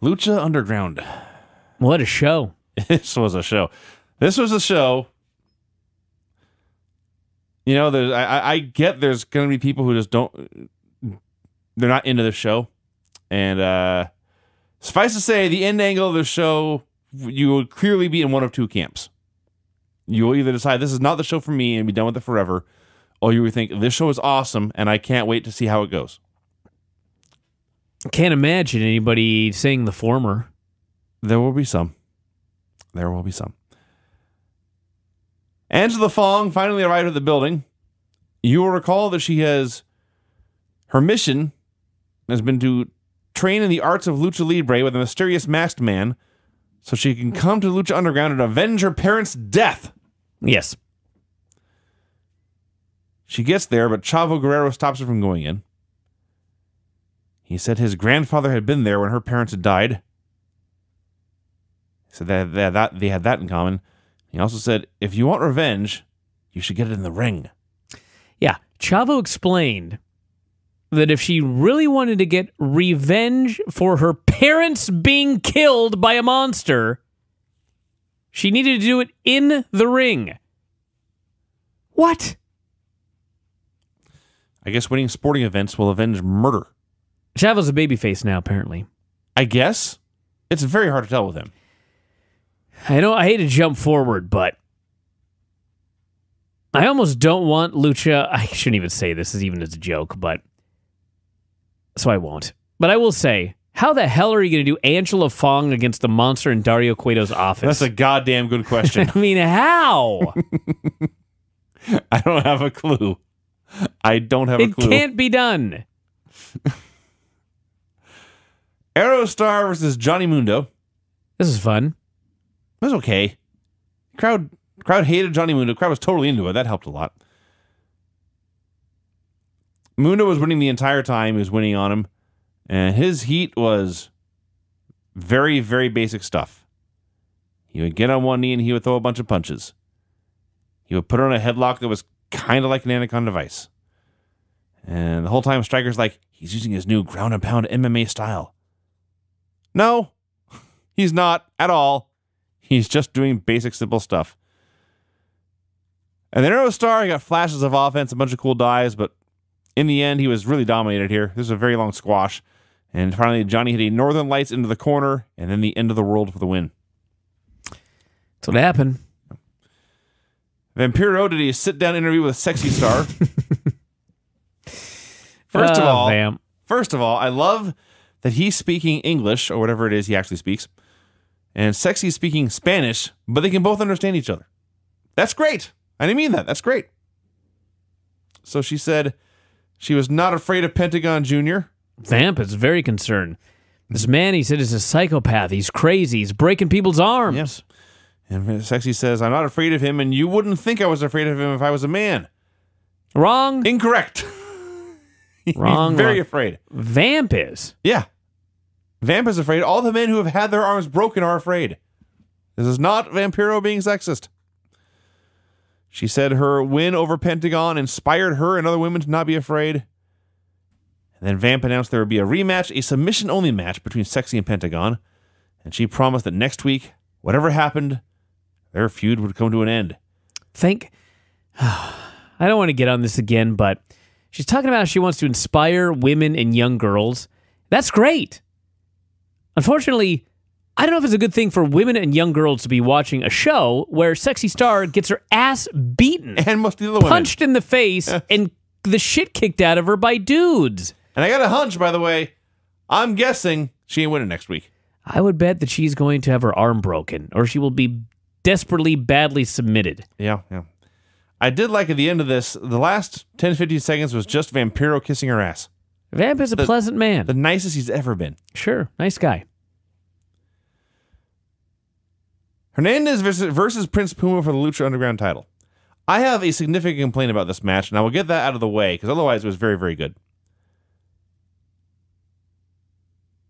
Lucha Underground. What a show. This was a show. This was a show. You know, I get there's going to be people who just don't, they're not into the show. And suffice to say, the end angle of the show, you will clearly be in one of two camps. You will either decide this is not the show for me and be done with it forever, or you will think this show is awesome and I can't wait to see how it goes. Can't imagine anybody saying the former. There will be some. There will be some. Angela Fong finally arrived at the building. You will recall that her mission has been to train in the arts of lucha libre with a mysterious masked man so she can come to Lucha Underground and avenge her parents' death. Yes. She gets there, but Chavo Guerrero stops her from going in. He said his grandfather had been there when her parents had died. He said they had that in common. He also said, if you want revenge, you should get it in the ring. Yeah, Chavo explained that if she really wanted to get revenge for her parents being killed by a monster, she needed to do it in the ring. What? I guess winning sporting events will avenge murder. Chavo's a babyface now, apparently. I guess. It's very hard to tell with him. I know I hate to jump forward, but I almost don't want Lucha. I shouldn't even say this even as a joke, but so I won't. But I will say, how the hell are you going to do Angela Fong against the monster in Dario Cueto's office? That's a goddamn good question. I mean, how? I don't have a clue. I don't have a clue. It can't be done. Aerostar versus Johnny Mundo. This is fun. It was okay. Crowd hated Johnny Mundo. Crowd was totally into it. That helped a lot. Mundo was winning the entire time. He was winning on him. And his heat was very, very basic stuff. He would get on one knee and he would throw a bunch of punches. He would put her on a headlock that was kind of like an anaconda vice. And the whole time Striker's like, he's using his new ground and pound MMA style. No, he's not at all. He's just doing basic, simple stuff. And then Aerostar, he got flashes of offense, a bunch of cool dives, but in the end, he was really dominated here. This was a very long squash. And finally, Johnny hit a Northern Lights into the corner, and then the end of the world for the win. That's what happened. Vampiro did a sit-down interview with Sexy Star. First of all, I love that he's speaking English, or whatever it is he actually speaks, and Sexy's speaking Spanish, but they can both understand each other. That's great. I didn't mean that. That's great. So she said she was not afraid of Pentagon Jr. Vamp is very concerned. This man, he said, is a psychopath. He's crazy. He's breaking people's arms. Yes. And Sexy says, I'm not afraid of him, and you wouldn't think I was afraid of him if I was a man. Wrong. Incorrect. Wrong. He's very afraid. Vamp is. Yeah. Vamp is afraid. All the men who have had their arms broken are afraid. This is not Vampiro being sexist. She said her win over Pentagon inspired her and other women to not be afraid. And then Vamp announced there would be a rematch, a submission-only match between Sexy and Pentagon. And she promised that next week, whatever happened, their feud would come to an end. I don't want to get on this again, but she's talking about how she wants to inspire women and young girls. That's great. Unfortunately, I don't know if it's a good thing for women and young girls to be watching a show where Sexy Star gets her ass beaten. And most of the other women. Punched in the face and the shit kicked out of her by dudes. And I got a hunch, by the way, I'm guessing she ain't winning next week. I would bet that she's going to have her arm broken, or she will be desperately badly submitted. Yeah. I did like at the end of this, the last 10, 15 seconds was just Vampiro kissing her ass. Vamp is a pleasant man. The nicest he's ever been. Sure, nice guy. Hernandez versus Prince Puma for the Lucha Underground title. I have a significant complaint about this match, and I will get that out of the way, because otherwise it was very, very good.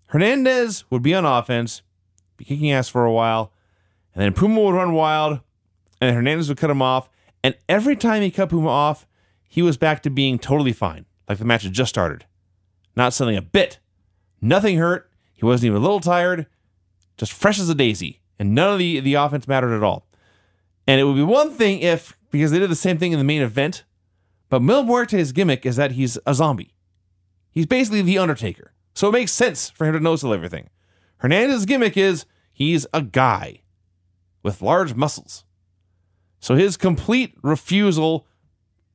Hernandez would be on offense, be kicking ass for a while, and then Puma would run wild, and Hernandez would cut him off, and every time he cut Puma off, he was back to being totally fine, like the match had just started. Not selling a bit. Nothing hurt. He wasn't even a little tired, just fresh as a daisy. And none of the offense mattered at all. And it would be one thing if, because they did the same thing in the main event, but Mil Muerte's gimmick is that he's a zombie. He's basically the Undertaker. So it makes sense for him to no-sell everything. Hernandez's gimmick is he's a guy with large muscles. So his complete refusal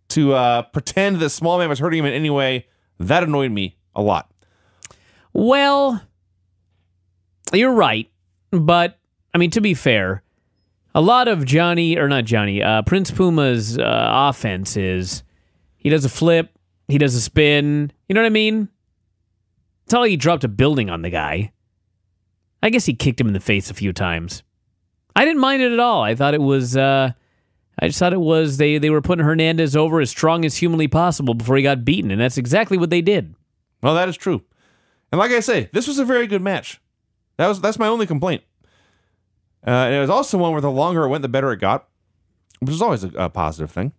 to pretend that small man was hurting him in any way, that annoyed me a lot. Well, you're right. But, I mean, to be fair, a lot of Prince Puma's offense is he does a flip, he does a spin, you know what I mean? It's not like he dropped a building on the guy. I guess he kicked him in the face a few times. I didn't mind it at all. I thought it was, I just thought it was, they were putting Hernandez over as strong as humanly possible before he got beaten, and that's exactly what they did. Well, that is true. And like I say, this was a very good match. That's my only complaint. And it was also one where the longer it went, the better it got, which is always a positive thing.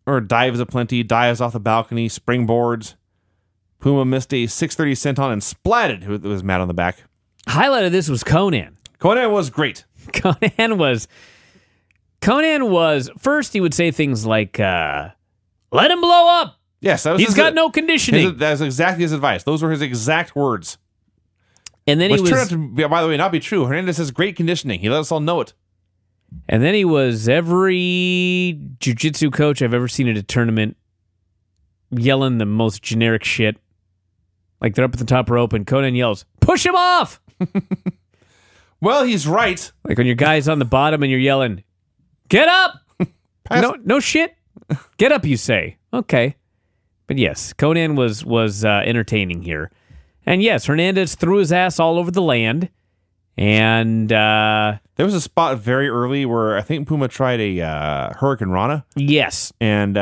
Or dives aplenty, dives off the balcony, springboards. Puma missed a 630 senton and splatted who was mad on the back. Highlight of this was Conan. Conan was great. Conan was first he would say things like, let him blow up. Yes, that was he's got no conditioning. That was exactly his advice. Those were his exact words. And then which turned out to, by the way, not be true. Hernandez has great conditioning. He let us all know it. And then he was every jiu-jitsu coach I've ever seen at a tournament yelling the most generic shit. Like they're up at the top rope and Conan yells, push him off! Well, he's right. Like when your guy's on the bottom and you're yelling, get up! No shit. Get up, you say. Okay. But yes, Conan was entertaining here. And yes, Hernandez threw his ass all over the land. And there was a spot very early where I think Puma tried a Hurricane Rana. Yes. And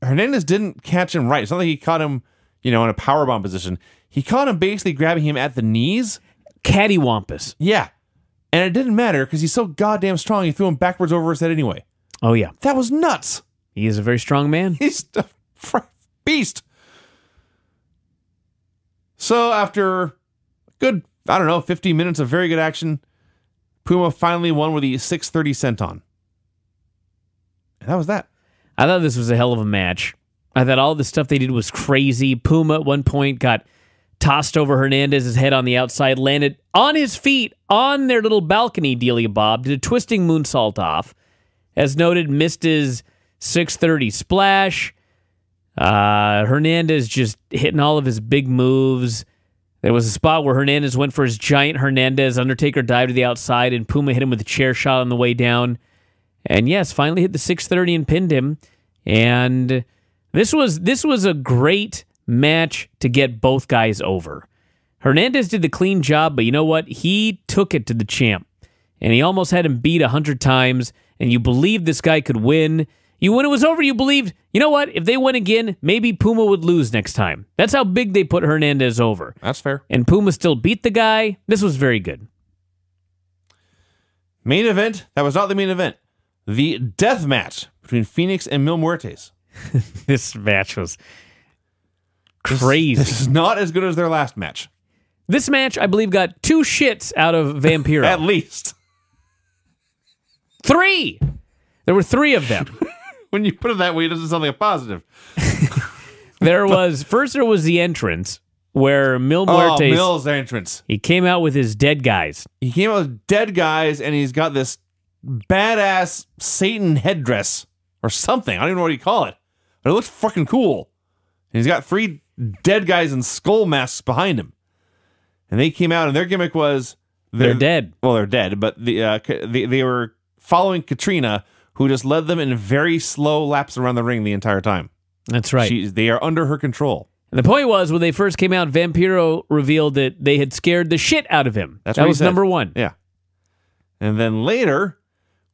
Hernandez didn't catch him right. It's not like he caught him, in a powerbomb position. He caught him basically grabbing him at the knees. Cattywampus. Yeah. And it didn't matter because he's so goddamn strong, he threw him backwards over his head anyway. Oh, yeah. That was nuts. He is a very strong man. He's a beast. So after good, 15 minutes of very good action, Puma finally won with the 630 senton. And that was that. I thought this was a hell of a match. I thought all the stuff they did was crazy. Puma at one point got tossed over Hernandez's head on the outside, landed on his feet on their little balcony dealy bob, did a twisting moonsault off. As noted, missed his 630 splash. Hernandez just hitting all of his big moves. There was a spot where Hernandez went for his giant Hernandez. Undertaker dived to the outside, and Puma hit him with a chair shot on the way down. And yes, finally hit the 630 and pinned him. And this was a great match to get both guys over. Hernandez did the clean job, but you know what? He took it to the champ. And he almost had him beat 100 times, and you believed this guy could win. When it was over, you believed, you know what? If they win again, maybe Puma would lose next time. That's how big they put Hernandez over. That's fair. And Puma still beat the guy. This was very good. Main event. That was not the main event. The death match between Phoenix and Mil Muertes. This match was crazy. This is not as good as their last match. This match, I believe, got 2 shits out of Vampiro. At least. 3! There were 3 of them. When you put it that way, it doesn't sound like a positive. There was the entrance where Mil Muertes... Oh, Mil's entrance. He came out with his dead guys. He came out with dead guys, and he's got this badass Satan headdress or something. I don't even know what you call it. But it looks fucking cool. And he's got 3 dead guys in skull masks behind him. And they came out, and their gimmick was... They're dead. Well, they're dead, but they were following Katrina, who just led them in very slow laps around the ring the entire time. That's right. They are under her control. And the point was, when they first came out, Vampiro revealed that they had scared the shit out of him. That was number 1. Yeah. And then later,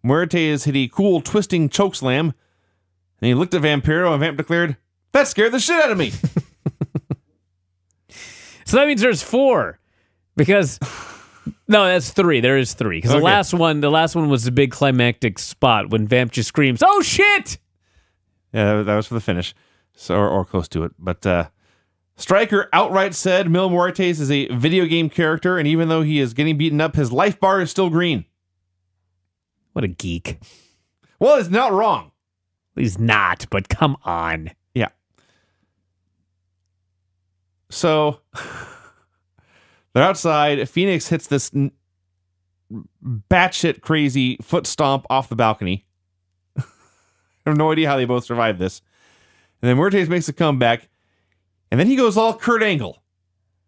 Muertes hit a cool twisting chokeslam, and he looked at Vampiro, and Vamp declared, "That scared the shit out of me." So that means there's 4. Because... No, that's 3. There is 3. Because okay. the last one was the big climactic spot when Vamp just screams, "Oh shit!" Yeah, that was for the finish, so or close to it. But Stryker outright said Mil Muertes is a video game character, and even though he is getting beaten up, his life bar is still green. What a geek. Well, it's not wrong. He's not, but come on. Yeah. So they're outside. Phoenix hits this batshit crazy foot stomp off the balcony. I have no idea how they both survived this. And then Muertes makes a comeback. And then he goes all Kurt Angle.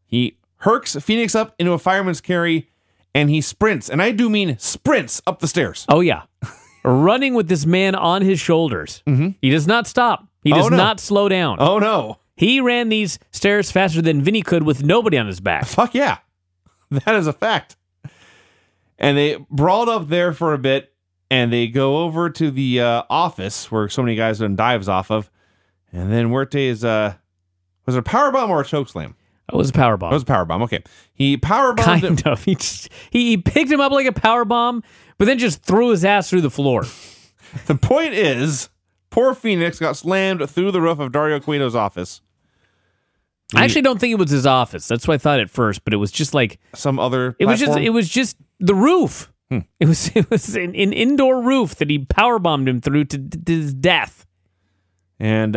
He herks Phoenix up into a fireman's carry, and he sprints, and I do mean sprints up the stairs. Oh, yeah. Running with this man on his shoulders. Mm-hmm. He does not stop. He does not slow down. Oh, no. He ran these stairs faster than Vinny could with nobody on his back. Fuck yeah. That is a fact. And they brawled up there for a bit, and they go over to the office where so many guys done dives off of. And then Muertes, was it a powerbomb or a chokeslam? It was a powerbomb. It was a powerbomb. Okay. He powerbombed Kind of. He picked him up like a powerbomb, but then just threw his ass through the floor. The point is, poor Phoenix got slammed through the roof of Dario Cueto's office. I actually don't think it was his office. That's what I thought at first, but it was just like some other platform? It was just the roof. It was an indoor roof that he powerbombed him through to his death. And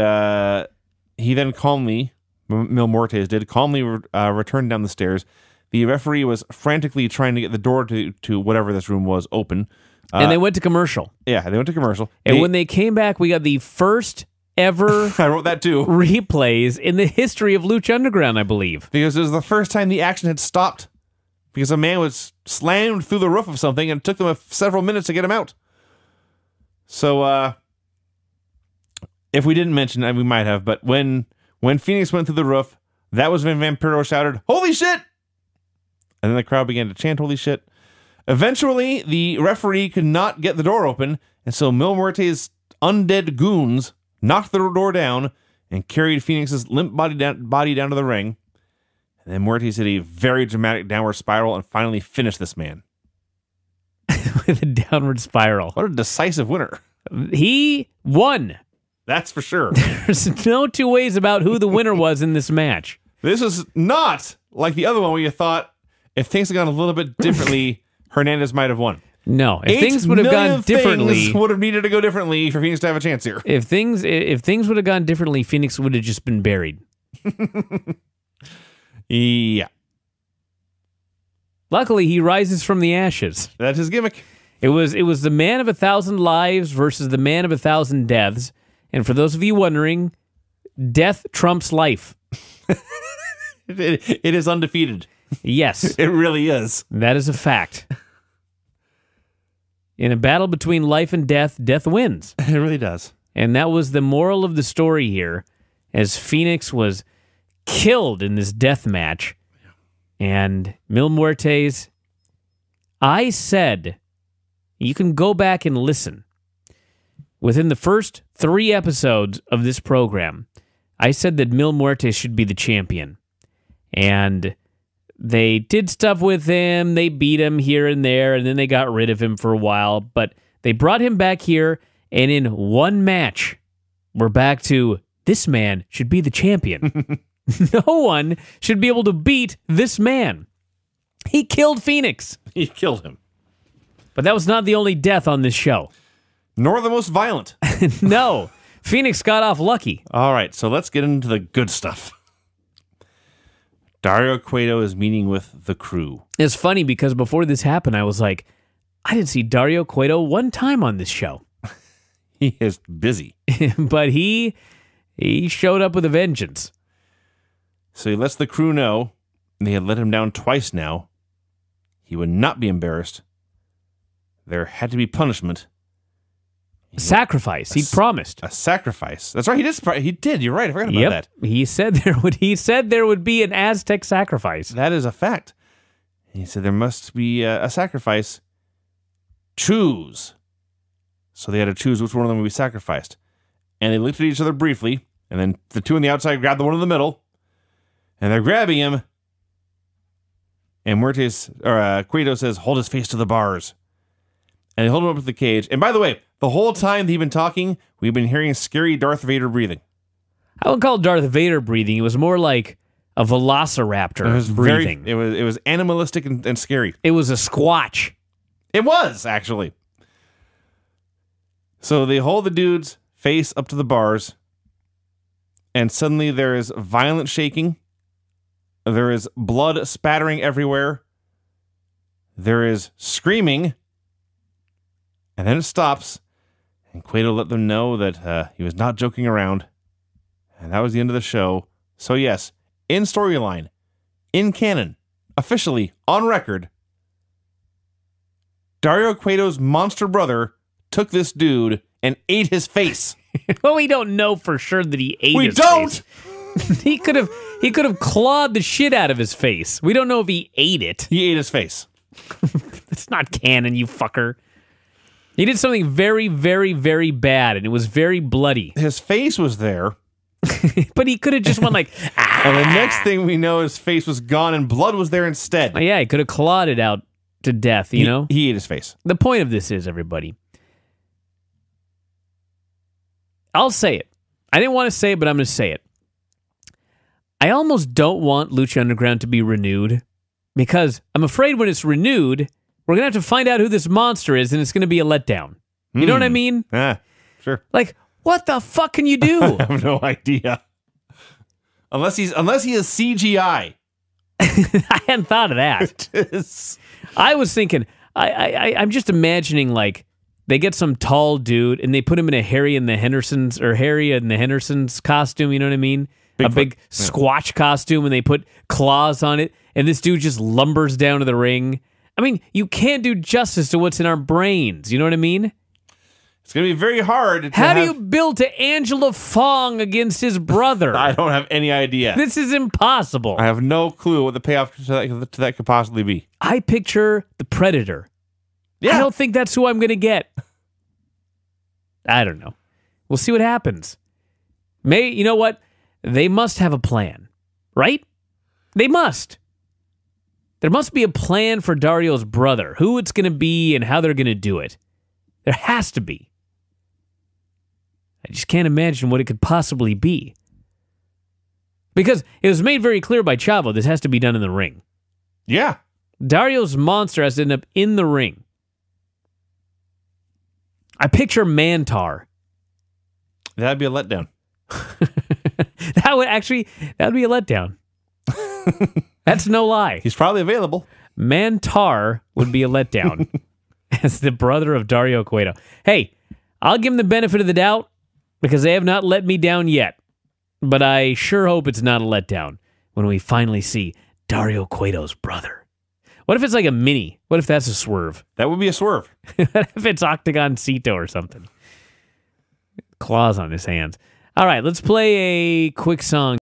he then calmly, Mil Muertes did, calmly returned down the stairs. The referee was frantically trying to get the door to whatever this room was open. And they went to commercial. Yeah, they went to commercial. And when they came back, we got the first ever I wrote that too. Replays in the history of Lucha Underground, I believe. Because it was the first time the action had stopped. Because a man was slammed through the roof of something, and it took them several minutes to get him out. So, if we didn't mention, we might have, but when Phoenix went through the roof, that was when Vampiro shouted, "Holy shit!" And then the crowd began to chant, "Holy shit." Eventually, the referee could not get the door open, and so Mil Muertes' undead goons knocked the door down and carried Phoenix's limp body down to the ring. And then Muertes did a very dramatic downward spiral and finally finished this man. With a downward spiral. What a decisive winner. He won. That's for sure. There's no two ways about who the winner was in this match. This is not like the other one where you thought if things had gone a little bit differently, Hernandez might have won. No, if things would have gone differently, would have needed to go differently for Phoenix to have a chance here. If things would have gone differently, Phoenix would have just been buried. Yeah. Luckily, he rises from the ashes. That's his gimmick. It was the man of 1,000 lives versus the man of 1,000 deaths. And for those of you wondering, death trumps life. It is undefeated. Yes. It really is. That is a fact. In a battle between life and death, death wins. It really does. And that was the moral of the story here, as Phoenix was killed in this death match. And Mil Muertes, I said, you can go back and listen. Within the first 3 episodes of this program, I said that Mil Muertes should be the champion. And they did stuff with him, they beat him here and there, and then they got rid of him for a while. But they brought him back here, and in one match, we're back to this man should be the champion. No one should be able to beat this man. He killed Phoenix. He killed him. But that was not the only death on this show. Nor the most violent. No. Phoenix got off lucky. All right, so let's get into the good stuff. Dario Cueto is meeting with the crew. It's funny because before this happened, I was like, I didn't see Dario Cueto one time on this show. He is busy. But he showed up with a vengeance. So he lets the crew know, and they had let him down twice now. He would not be embarrassed. There had to be punishment. Sacrifice. He promised. A sacrifice. That's right. He did. You're right. I forgot about that. He said there would be an Aztec sacrifice. That is a fact. He said there must be a sacrifice. Choose. So they had to choose which one of them would be sacrificed. And they looked at each other briefly, and then the two on the outside grabbed the one in the middle, and they're grabbing him. And Cueto says, "Hold his face to the bars." And they hold him up to the cage. And by the way, the whole time they've been talking, we've been hearing scary Darth Vader breathing. I wouldn't call it Darth Vader breathing. It was more like a velociraptor It was breathing. it was animalistic and scary. It was a squatch. It was, actually. So they hold the dude's face up to the bars, and suddenly there is violent shaking. There is blood spattering everywhere. There is screaming. And then it stops, and Cueto let them know that he was not joking around. And that was the end of the show. So yes, in storyline, in canon, officially, on record, Dario Cueto's monster brother took this dude and ate his face. Well, we don't know for sure that he ate his don't! face. He could have clawed the shit out of his face. We don't know if he ate it. He ate his face. It's not canon, you fucker. He did something very, very, very bad, and it was very bloody. His face was there. But he could have just went like, ah! And the next thing we know, his face was gone and blood was there instead. Yeah, he could have clawed it out to death, you know? He ate his face. The point of this is, everybody, I'll say it. I didn't want to say it, but I'm going to say it. I almost don't want Lucha Underground to be renewed because I'm afraid when it's renewed, we're going to have to find out who this monster is and it's going to be a letdown. You know what I mean? Sure. Like, what the fuck can you do? I have no idea. Unless he is CGI. I hadn't thought of that. It is. I was thinking, I'm just imagining like they get some tall dude and they put him in a Harry and the Hendersons costume, you know what I mean? A big squatch costume, and they put claws on it, and this dude just lumbers down to the ring. I mean, you can't do justice to what's in our brains, you know what I mean? It's going to be very hard. How do you build to Angela Fong against his brother? I don't have any idea. This is impossible. I have no clue what the payoff to that could possibly be. I picture the Predator. Yeah. I don't think that's who I'm going to get. I don't know. We'll see what happens. You know what? They must have a plan, right? They must. There must be a plan for Dario's brother, who it's going to be and how they're going to do it. There has to be. I just can't imagine what it could possibly be. Because it was made very clear by Chavo, this has to be done in the ring. Yeah. Dario's monster has to end up in the ring. I picture Mantar. That'd be a letdown. That would be a letdown. That's no lie. He's probably available. Mantar would be a letdown as the brother of Dario Cueto. Hey, I'll give him the benefit of the doubt because they have not let me down yet. But I sure hope it's not a letdown when we finally see Dario Cueto's brother. What if it's like a mini? What if that's a swerve? That would be a swerve. What if it's Octagon Cito or something? Claws on his hands. All right, let's play a quick song.